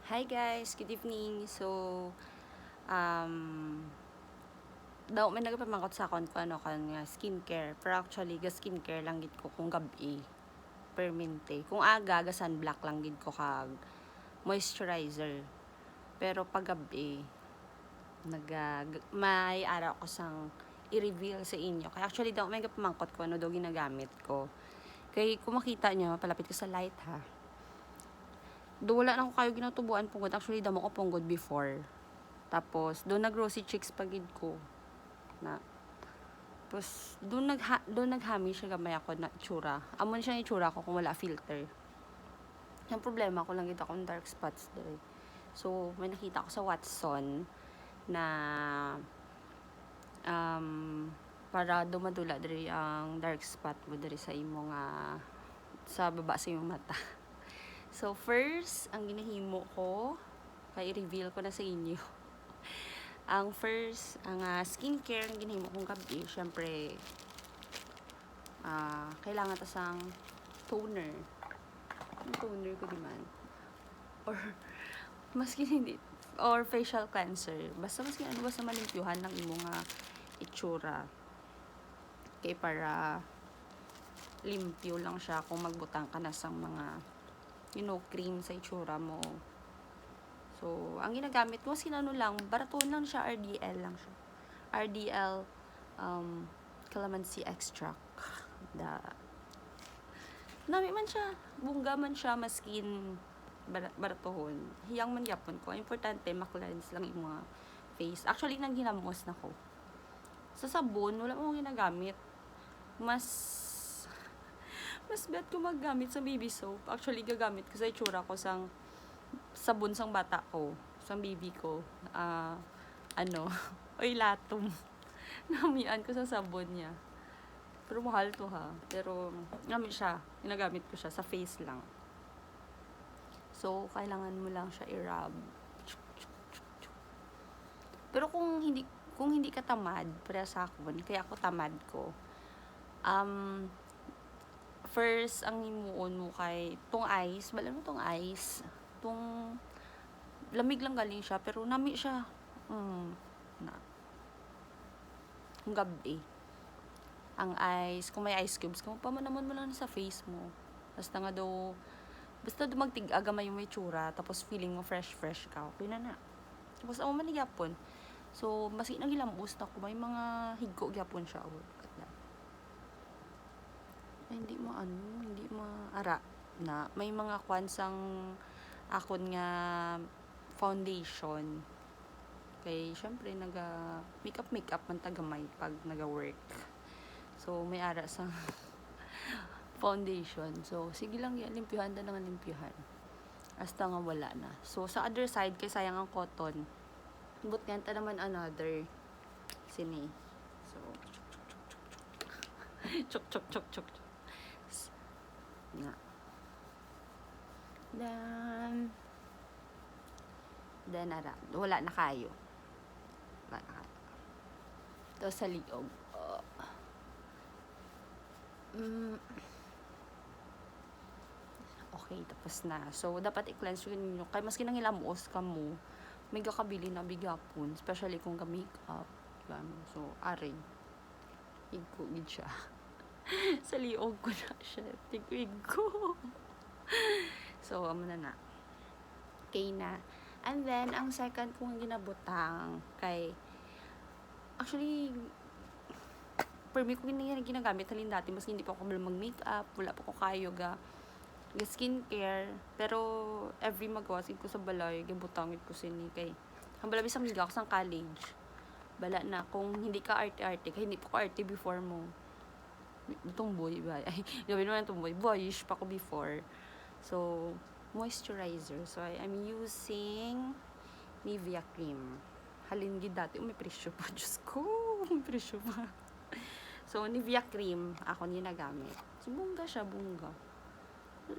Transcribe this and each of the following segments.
Hi guys, good evening. So, um, daw may nagpamangkot sa akon ko ano kan nga skincare. Pero actually, ga skincare lang gid ko kung gabi. Permente. Kung aga, ga sunblock lang gid ko kag moisturizer. Pero pag gabi, may araw ko sang i-reveal sa inyo. Kaya actually daw may nagpamangkot ko ano daw ginagamit ko. Kaya kung makita nyo, palapit ko sa light ha. Do wala na ko kayo ginatubuan punggod. Actually, damo ko punggod before. Tapos, doon nag-rosy cheeks pagid ko. Na. Tapos, doon naghami siya gamay ako na itsura. Amon siya itsura ko kung wala filter. Yung problema ko lang kita akong dark spots dere. So, may nakita ko sa Watson na para dumadula dere ang dark spot mo dere sa imo nga sa baba sa imong mata. So, first, ang ginahimo ko, kaya i-reveal ko na sa inyo. Ang first, ang skincare ang ginahimo kong gabi, syempre, kailangan ta sang toner. Ang toner ko di man. Or, maski hindi, or facial cleanser. Basta maski ano, basta malimpyuhan ng imo nga itsura. Kaya para limpyo lang siya kung magbutang ka na sang mga cream sa itsura mo. So, ang ginagamit ko, sinano lang, baraton lang siya, RDL lang siya. RDL, calamansi extract. Nami man siya, bungga man siya, maskin, baratohon. Hiyang man yapon ko. Importante, maklens lang yung mga face. Actually, nang ginamos na ko. Sa sabon, wala mo ginagamit. Mas bet ko maggamit sa baby soap. Actually, gagamit ko sa itsura ko sang sabon sang bata ko. Sang baby ko. Oy, latom. Namian ko sa sabon niya. Pero mahal to ha. Pero, gamit siya. Ginagamit ko siya sa face lang. So, kailangan mo lang siya i-rub. Pero kung hindi ka tamad, para sa akin, kaya ako tamad ko. First, ang himuon mo kay tong ice, bala mo tong ice, tong lamig lang galing siya, pero nami siya. Kung gabi. Ang ice, kung may ice cubes, kung pamanamon mo lang sa face mo. Basta magtig-aga may tsura, tapos feeling mo fresh ka. Okay na. Tapos ako manigapon. So, maski nang hilambos na ko, may mga higko gyapon siya. Hindi ara na may mga kwansang akon nga foundation kay syempre makeup man tagamay pag naga-work, so may ara sa foundation. So sige lang yan, limpyuhan hasta nga wala na. So sa other side, kay sayang ang cotton, but ganta naman another sini. So chok na. Then wala na kayo. Ito sa liog. Okay, tapos na. So, dapat i-cleanse yun nyo. Kaya maski nang ilamos ka mo, may kakabili na bigapon. Especially kung ka-makeup. So, aray. Higugid siya. Sa liog ko na siya. Tigwig ko. So, amo na. Okay na. And then, ang second kong ginabutang kay, actually, per me ko ginagamit halin dati, mas hindi pa ako mag-makeup, wala pa ko kayo ga skincare, pero every magawasin ko sa balay, gibutangit ko sini kay, ang balabi sa miga ko sa college, bala na, kung hindi ka arte-arte, kaya hindi po ko arte before mo, tomboy ba? Ay, gawin mo na tomboy, boyish pa ko before. So, moisturizer. So, I'm using Nivea cream. Halin gid dati, may presyo pa. Diyos ko, may presyo pa. So, Nivea cream, ako ginagamit. So, bungga siya, bungga.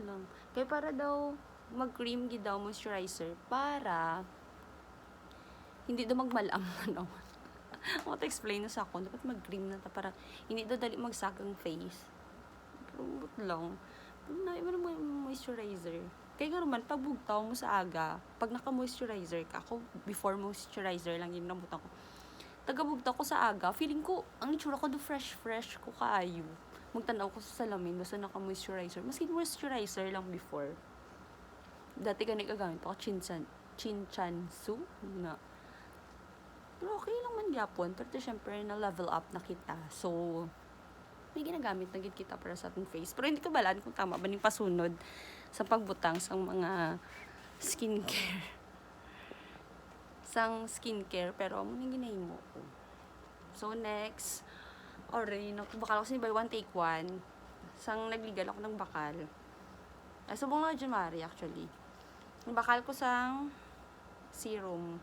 Lang. Kaya para daw, mag-cream gid daw moisturizer, para hindi daw magmalam na naman. Ako explain na sa ako, dapat mag-cream na ta para hindi daw dali magsagang face. Pero, lang. Na iba naman moisturizer. Kaya nga naman, pag bugtaw mo sa aga, pag naka-moisturizer ka, ako, before moisturizer lang yun nabutan ko. Taga-bugtaw ko sa aga, feeling ko, ang itsura ko do fresh ko kaayo. Magtanaw ko sa salamin, basta naka-moisturizer. Maski moisturizer lang before. Dati ganit kagamit ako, Chinchansu na. Pero okay lang man gyapon, pero syempre na level up na kita. So, may ginagamit na gid kita para sa ating face. Pero hindi ko balaan kung tama ba ning pasunod sa pagbutang sa mga skincare. Sang skincare, pero amo ning ginahimo ko. So, next, already, bakal ako sa buy one take one. Sang nagligal ako ng bakal. Ay, subong na January actually. Yung bakal ko sang serum.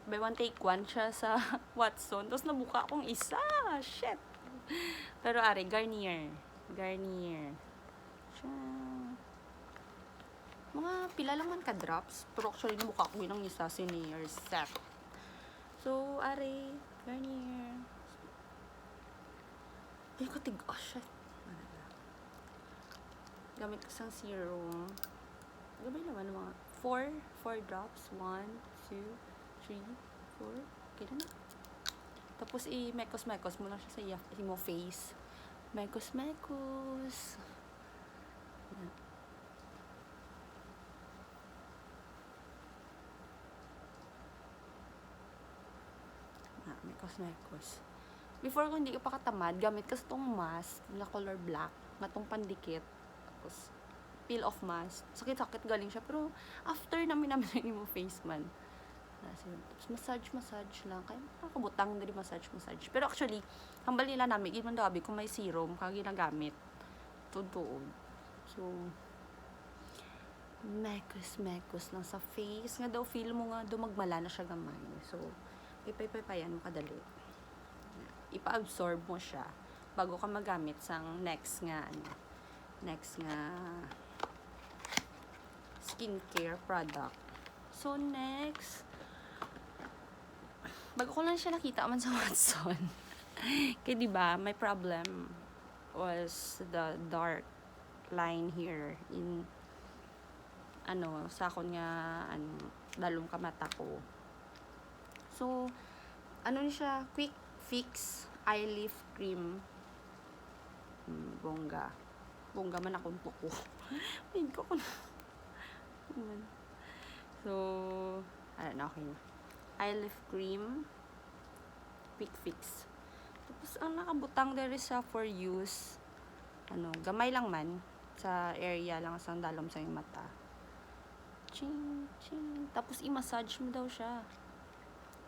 Buy one take one siya sa Watson. Tapos nabuka akong isa. Shit. Pero are, Garnier. Siya. Mga pila lang man ka-drops. Pero actually nabuka ko yun ng isa. Senior set. So, are, Garnier. Ay, katig. Oh, shit. Gamit ko sang serum. Gabay naman mga 4 drops. 1, 2, 3, 4. Okay na. Tapos i-mekos mo lang siya sa mo face. Mekos. Mekos. Before ko hindi ko pa katamad, gamit ko itong mask na color black, matong pandikit. Tapos peel off mask. Sakit galing siya. Pero after namin mo face man. Tapos massage lang. Kaya nakakabutang na rin massage. Pero actually, hambal nila namin, iman dabi kung may serum, kaya ginagamit. Tudoon. So, mekos lang sa face. Nga daw, feel mo nga, dumagmala na siya gamay. So, ipay-payan mo kadali. Ipa-absorb mo siya bago ka magamit sang next nga skincare product. So, next, bago ko lang siya nakita man sa Watson. Kaya diba, my problem was the dark line here in sa akon nga dalong kamata ko. So, ni siya, quick fix eye lift cream. Bongga man akong puko. Hindi ko na. So, okay. Eye lift cream, quick fix. Tapos, ang nakabutang there is for use, gamay lang man, sa area lang, sa dalom sa yung mata. Ching. Tapos, i-massage mo daw siya.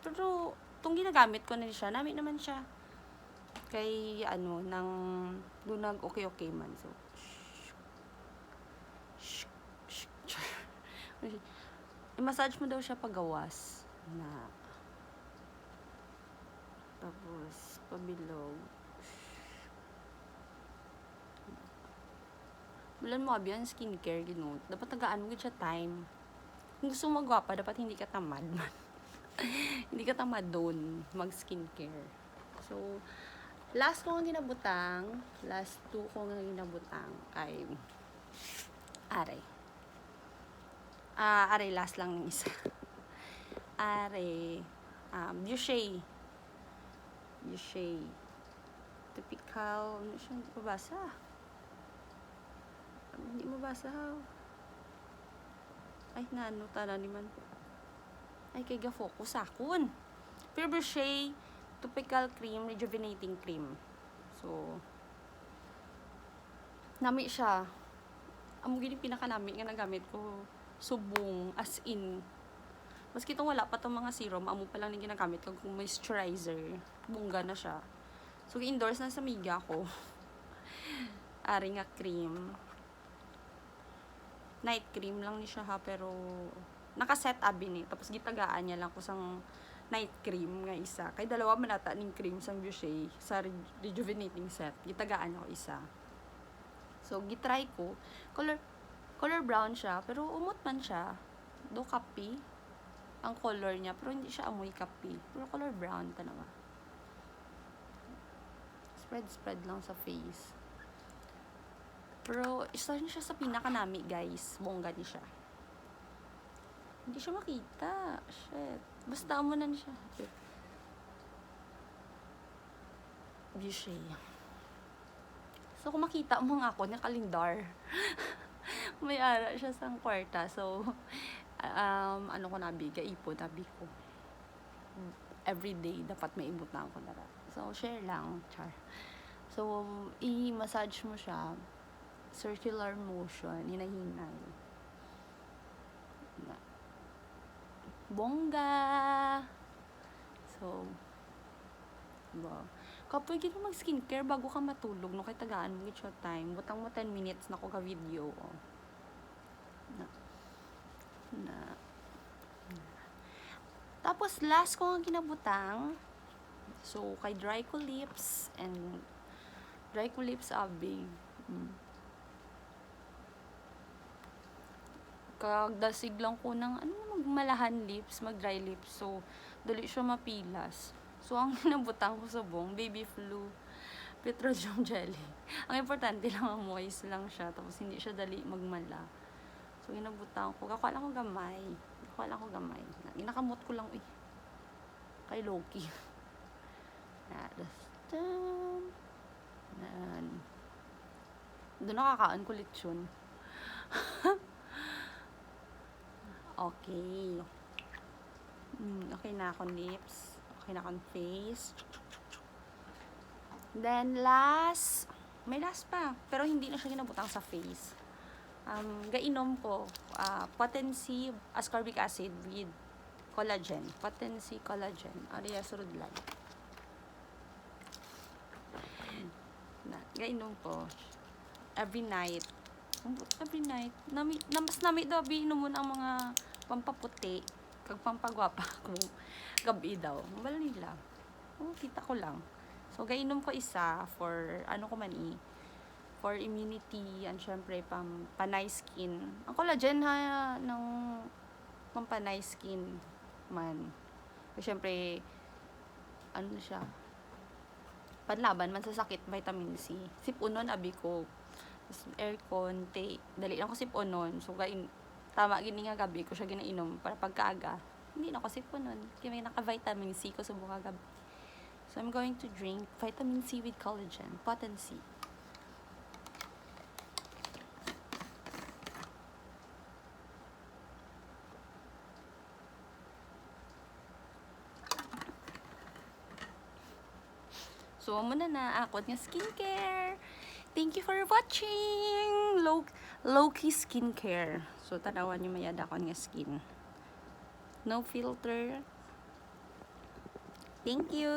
Pero, itong ginagamit ko na siya, namin naman siya. Kay, nang dunag okay man. So, i-massage mo daw siya pagawas na. Tapos, pabilog. Bulan mo abiyan, skincare, gano'n. Dapat tagaan mo siya time. Kung gusto mo magwapa, dapat hindi ka tamad man. Hindi ka tamad doon mag-skincare. So, last 2 ko nga ginabutang kay Aray, last lang ng isa. Boucher. Typical, siya, hindi mabasa. Ay, tala ni man. Ay, kay ga-focus akon. Pero Boucher, topical cream, rejuvenating cream. So, nami siya. Amo gini pinakanami nga nagamit ko. Subong, as in. Maski itong wala pa itong mga serum, amo pa lang yung ginagamit ko kung moisturizer. Bungga na siya. So, i-endorse na sa miga ko. Ari nga cream. Night cream lang ni siya ha, pero nakaset abin eh. Tapos gitagaan niya lang ko sang night cream nga isa. Kay dalawa manata ning cream sang Boucher sa rejuvenating set. Gitagaan ako isa. So, gitry ko. Color brown siya, pero umot man siya. Do kapi ang color niya, pero hindi siya amoy kapi. Pero color brown ta naman. Spread lang sa face. Pero isa rin siya sa pinakanami, guys. Bongga ni siya. Hindi siya makita. Shit. Basta mo na siya. Bishay. So, kung makita mo nga ako, ng kalendar. May ara siya sa kwarta. So, ano ko nabi, gaipon, nabi ko. Everyday, dapat may ibutan ko na. So, share lang. Char. So, i-massage mo siya. Circular motion. Hinahinay. Bongga! So, diba? Kapag gito mag-skincare bago ka matulog, no, kay tagaan mo gito time, butang mo 10 minutes na ko ka-video. Tapos, last ko ang kinabutang, so, kay Dry Cool Lips and Dry Cool Lips Abi. Kagdasig lang ko ng magmalahan lips, mag-dry lips. So, dali siya mapilas. So, ang kinabutang ko sa buong, baby flu, petroleum jelly. Ang importante lang, moist lang siya. Tapos, hindi siya dali magmala. So, kinabutang ko. Kakuha lang ko gamay. Inakamot ko lang, kay Loki. Doon nakakaan ko lechon. Okay. Okay na akong lips. Okay na akong face. Then, last. May last pa. Pero hindi na siya ginabutang sa face. Gainom ko. Potency ascorbic acid with collagen. Potency collagen. Ariya surudlan. Gainom ko. Every night. Mas nami daw, binom mo ang mga pampaputi, kag pampagwapa ko, gabi daw. Wala nila. Kita ko lang. So, gainom ko isa for, for immunity, and syempre, panay skin. Ang collagen ng pampanay skin man. So, syempre, siya, panlaban man sa sakit, vitamin C. Sipunon, abi ko. Aircon, dali lang ko sipunon. So, tama gini nga gabi ko siya ginainom para pagkaaga. Hindi na ko sipunon. Kaya may naka-vitamin C ko sa buka gabi. So, I'm going to drink vitamin C with collagen. Potency. So, muna na ako nga skincare. Thank you for watching Loki Skincare. So, tanawan nyo mayada ko nga skin. No filter. Thank you.